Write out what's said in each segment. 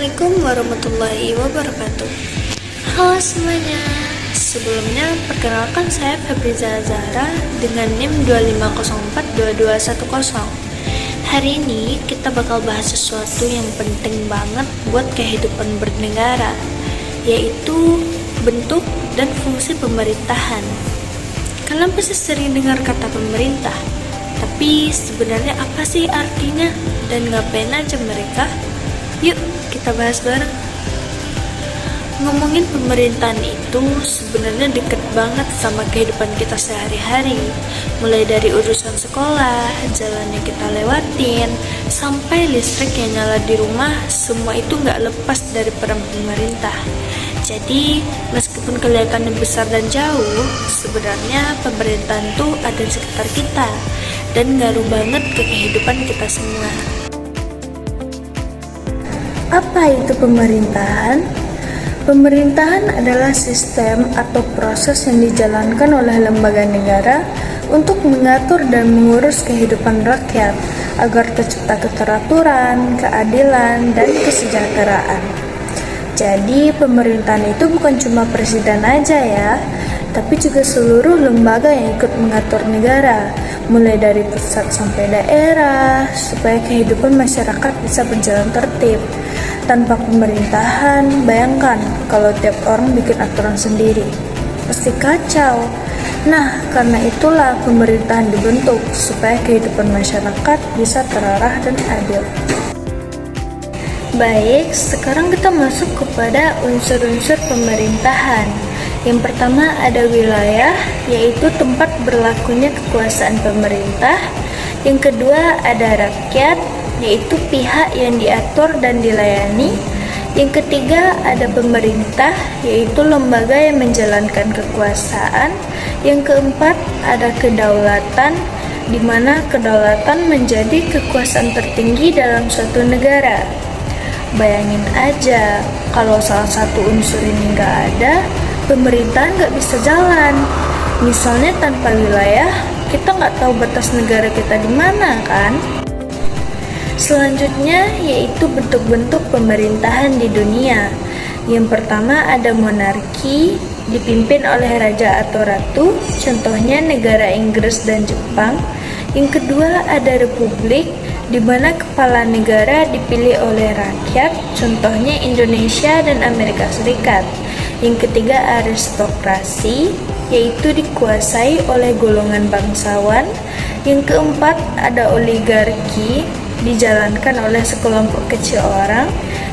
Assalamualaikum warahmatullahi wabarakatuh. Halo semuanya. Sebelumnya perkenalkan saya Febriza Zahra dengan NIM 250422110. Hari ini kita bakal bahas sesuatu yang penting banget buat kehidupan bernegara, yaitu bentuk dan fungsi pemerintahan. Kalian pasti sering dengar kata pemerintah, tapi sebenarnya apa sih artinya dan ngapain aja mereka? Yuk kita bahas bareng. Ngomongin pemerintahan itu sebenarnya deket banget sama kehidupan kita sehari-hari. Mulai dari urusan sekolah, jalan yang kita lewatin, sampai listrik yang nyala di rumah, semua itu gak lepas dari peran pemerintah. Jadi, meskipun kelihatannya besar dan jauh, sebenarnya pemerintahan tuh ada di sekitar kita dan ngaruh banget ke kehidupan kita semua. Apa itu pemerintahan? Pemerintahan adalah sistem atau proses yang dijalankan oleh lembaga negara untuk mengatur dan mengurus kehidupan rakyat agar tercipta keteraturan, keadilan, dan kesejahteraan. Jadi pemerintahan itu bukan cuma presiden aja ya, tapi juga seluruh lembaga yang ikut mengatur negara, mulai dari pusat sampai daerah, supaya kehidupan masyarakat bisa berjalan tertib. Tanpa pemerintahan, bayangkan kalau tiap orang bikin aturan sendiri, pasti kacau. Nah, karena itulah pemerintahan dibentuk, supaya kehidupan masyarakat bisa terarah dan adil. Baik, sekarang kita masuk kepada unsur-unsur pemerintahan. Yang pertama ada wilayah, yaitu tempat berlakunya kekuasaan pemerintah. Yang kedua ada rakyat, yaitu pihak yang diatur dan dilayani. Yang ketiga ada pemerintah, yaitu lembaga yang menjalankan kekuasaan. Yang keempat ada kedaulatan, di mana kedaulatan menjadi kekuasaan tertinggi dalam suatu negara. Bayangin aja, kalau salah satu unsur ini nggak ada, pemerintahan nggak bisa jalan. Misalnya tanpa wilayah, kita nggak tahu batas negara kita di mana kan? Selanjutnya yaitu bentuk-bentuk pemerintahan di dunia. Yang pertama ada monarki, dipimpin oleh raja atau ratu, contohnya negara Inggris dan Jepang. Yang kedua ada republik, di mana kepala negara dipilih oleh rakyat, contohnya Indonesia dan Amerika Serikat. Yang ketiga aristokrasi, yaitu dikuasai oleh golongan bangsawan. Yang keempat ada oligarki, dijalankan oleh sekelompok kecil orang.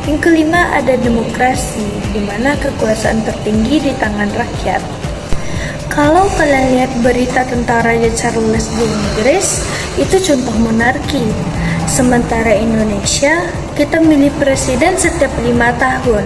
Yang kelima ada demokrasi, di mana kekuasaan tertinggi di tangan rakyat. Kalau kalian lihat berita tentang Raja Charles di Inggris, itu contoh monarki. Sementara Indonesia, kita milih presiden setiap 5 tahun.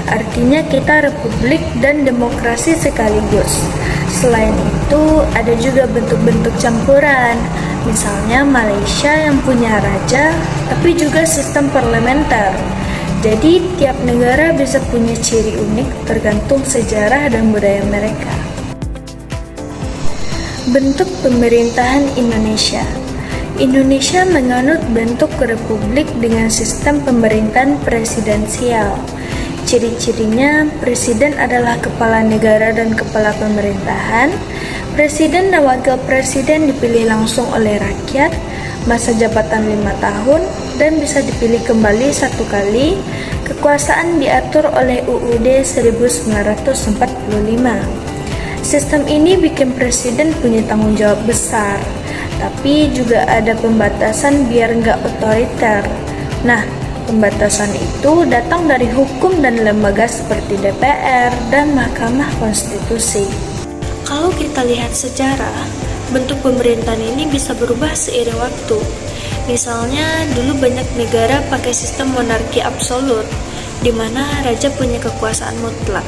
Artinya kita republik dan demokrasi sekaligus. Selain itu, ada juga bentuk-bentuk campuran. Misalnya Malaysia yang punya raja, tapi juga sistem parlementer. Jadi tiap negara bisa punya ciri unik tergantung sejarah dan budaya mereka. Bentuk pemerintahan Indonesia. Indonesia menganut bentuk republik dengan sistem pemerintahan presidensial. Ciri-cirinya, presiden adalah kepala negara dan kepala pemerintahan. Presiden dan wakil presiden dipilih langsung oleh rakyat, masa jabatan 5 tahun, dan bisa dipilih kembali 1 kali. Kekuasaan diatur oleh UUD 1945. Sistem ini bikin presiden punya tanggung jawab besar, tapi juga ada pembatasan biar nggak otoriter. Nah, pembatasan itu datang dari hukum dan lembaga seperti DPR dan Mahkamah Konstitusi. Kalau kita lihat sejarah, bentuk pemerintahan ini bisa berubah seiring waktu. Misalnya, dulu banyak negara pakai sistem monarki absolut, di mana raja punya kekuasaan mutlak.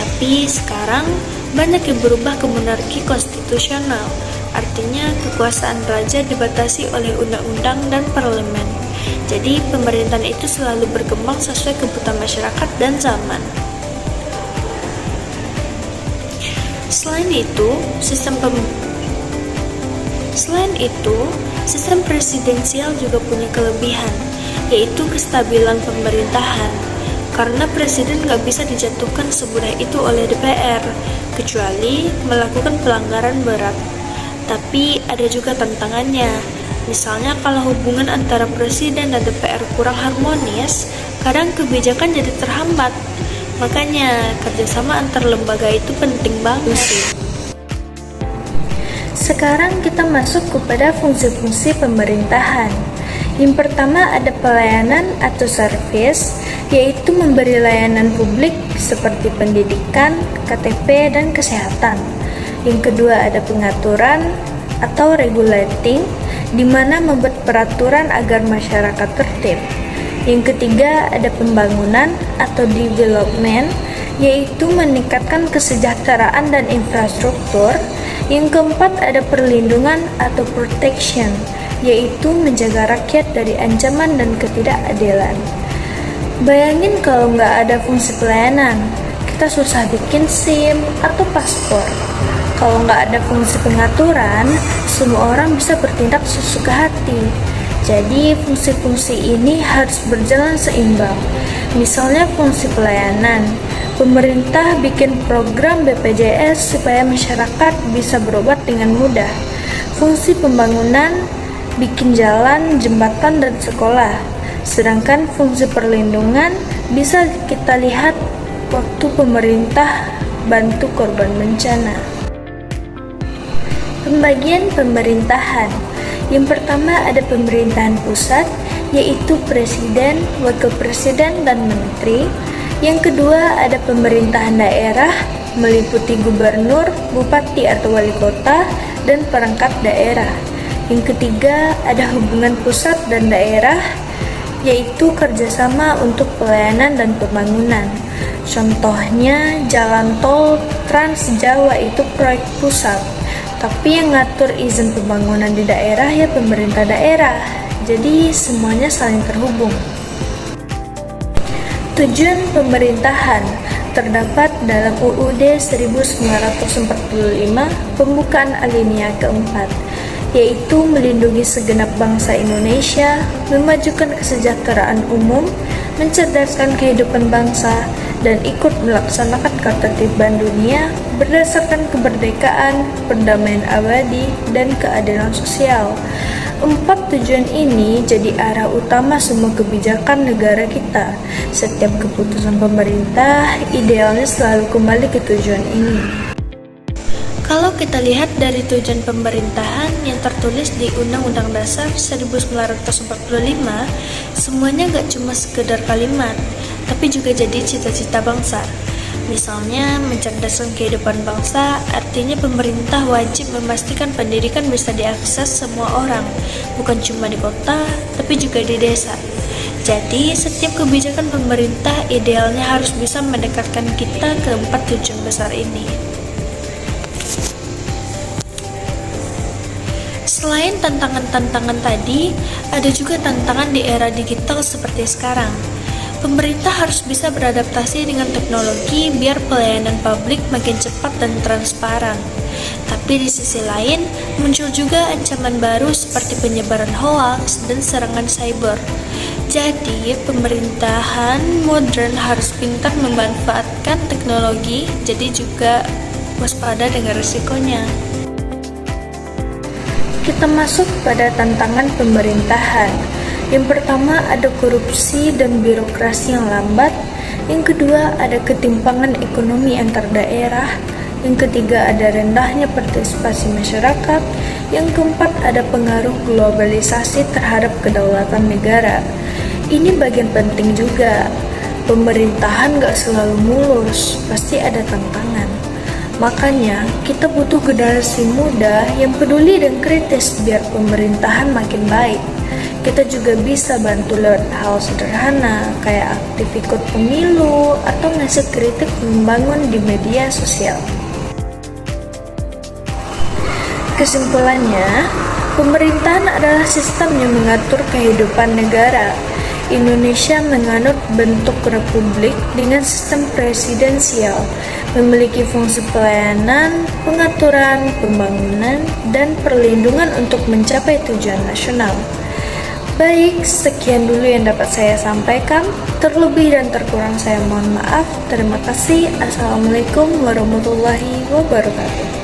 Tapi sekarang, banyak yang berubah ke monarki konstitusional. Artinya, kekuasaan raja dibatasi oleh undang-undang dan parlemen. Jadi, pemerintahan itu selalu berkembang sesuai kebutuhan masyarakat dan zaman. Selain itu, sistem presidensial juga punya kelebihan, yaitu kestabilan pemerintahan. karena presiden nggak bisa dijatuhkan semudah itu oleh DPR, kecuali melakukan pelanggaran berat. Tapi ada juga tantangannya. Misalnya kalau hubungan antara presiden dan DPR kurang harmonis, kadang kebijakan jadi terhambat. Makanya kerjasama antar lembaga itu penting banget sih. Sekarang kita masuk kepada fungsi-fungsi pemerintahan. Yang pertama ada pelayanan atau service, yaitu memberi layanan publik seperti pendidikan, KTP, dan kesehatan. Yang kedua ada pengaturan atau regulating, di mana membuat peraturan agar masyarakat tertib. Yang ketiga ada pembangunan atau development, yaitu meningkatkan kesejahteraan dan infrastruktur. Yang keempat ada perlindungan atau protection, yaitu menjaga rakyat dari ancaman dan ketidakadilan. Bayangin kalau nggak ada fungsi pelayanan, kita susah bikin SIM atau paspor. Kalau nggak ada fungsi pengaturan, semua orang bisa bertindak sesuka hati. Jadi fungsi-fungsi ini harus berjalan seimbang. Misalnya fungsi pelayanan, pemerintah bikin program BPJS supaya masyarakat bisa berobat dengan mudah. Fungsi pembangunan, bikin jalan, jembatan, dan sekolah. Sedangkan fungsi perlindungan bisa kita lihat waktu pemerintah bantu korban bencana. Pembagian pemerintahan. Yang pertama ada pemerintahan pusat, yaitu presiden, wakil presiden, dan menteri. Yang kedua ada pemerintahan daerah, meliputi gubernur, bupati atau wali kota, dan perangkat daerah. Yang ketiga ada hubungan pusat dan daerah, yaitu kerjasama untuk pelayanan dan pembangunan. Contohnya jalan tol Trans Jawa itu proyek pusat, tapi yang ngatur izin pembangunan di daerah ya pemerintah daerah. Jadi semuanya saling terhubung. Tujuan pemerintahan terdapat dalam UUD 1945 pembukaan alinea keempat, yaitu melindungi segenap bangsa Indonesia, memajukan kesejahteraan umum, mencerdaskan kehidupan bangsa, dan ikut melaksanakan ketertiban dunia berdasarkan kemerdekaan, perdamaian abadi, dan keadilan sosial. 4 tujuan ini jadi arah utama semua kebijakan negara kita. Setiap keputusan pemerintah idealnya selalu kembali ke tujuan ini. Kalau kita lihat dari tujuan pemerintahan yang tertulis di Undang-Undang Dasar 1945, semuanya gak cuma sekedar kalimat, tapi juga jadi cita-cita bangsa. Misalnya, mencerdaskan kehidupan bangsa, artinya pemerintah wajib memastikan pendidikan bisa diakses semua orang, bukan cuma di kota, tapi juga di desa. Jadi, setiap kebijakan pemerintah idealnya harus bisa mendekatkan kita ke 4 tujuan besar ini. Selain tantangan-tantangan tadi, ada juga tantangan di era digital seperti sekarang. Pemerintah harus bisa beradaptasi dengan teknologi biar pelayanan publik makin cepat dan transparan. Tapi di sisi lain, muncul juga ancaman baru seperti penyebaran hoaks dan serangan cyber. Jadi, pemerintahan modern harus pintar memanfaatkan teknologi, jadi juga waspada dengan risikonya. Kita masuk pada tantangan pemerintahan. Yang pertama ada korupsi dan birokrasi yang lambat. Yang kedua ada ketimpangan ekonomi antar daerah. Yang ketiga ada rendahnya partisipasi masyarakat. Yang keempat ada pengaruh globalisasi terhadap kedaulatan negara. Ini bagian penting juga. Pemerintahan gak selalu mulus, pasti ada tantangan. Makanya kita butuh generasi muda yang peduli dan kritis biar pemerintahan makin baik. Kita juga bisa bantu lewat hal sederhana kayak aktif ikut pemilu atau ngasih kritik membangun di media sosial. Kesimpulannya, pemerintahan adalah sistem yang mengatur kehidupan negara. Indonesia menganut bentuk republik dengan sistem presidensial, memiliki fungsi pelayanan, pengaturan, pembangunan, dan perlindungan untuk mencapai tujuan nasional. Baik, sekian dulu yang dapat saya sampaikan. Terlebih dan terkurang saya mohon maaf. Terima kasih. Assalamualaikum warahmatullahi wabarakatuh.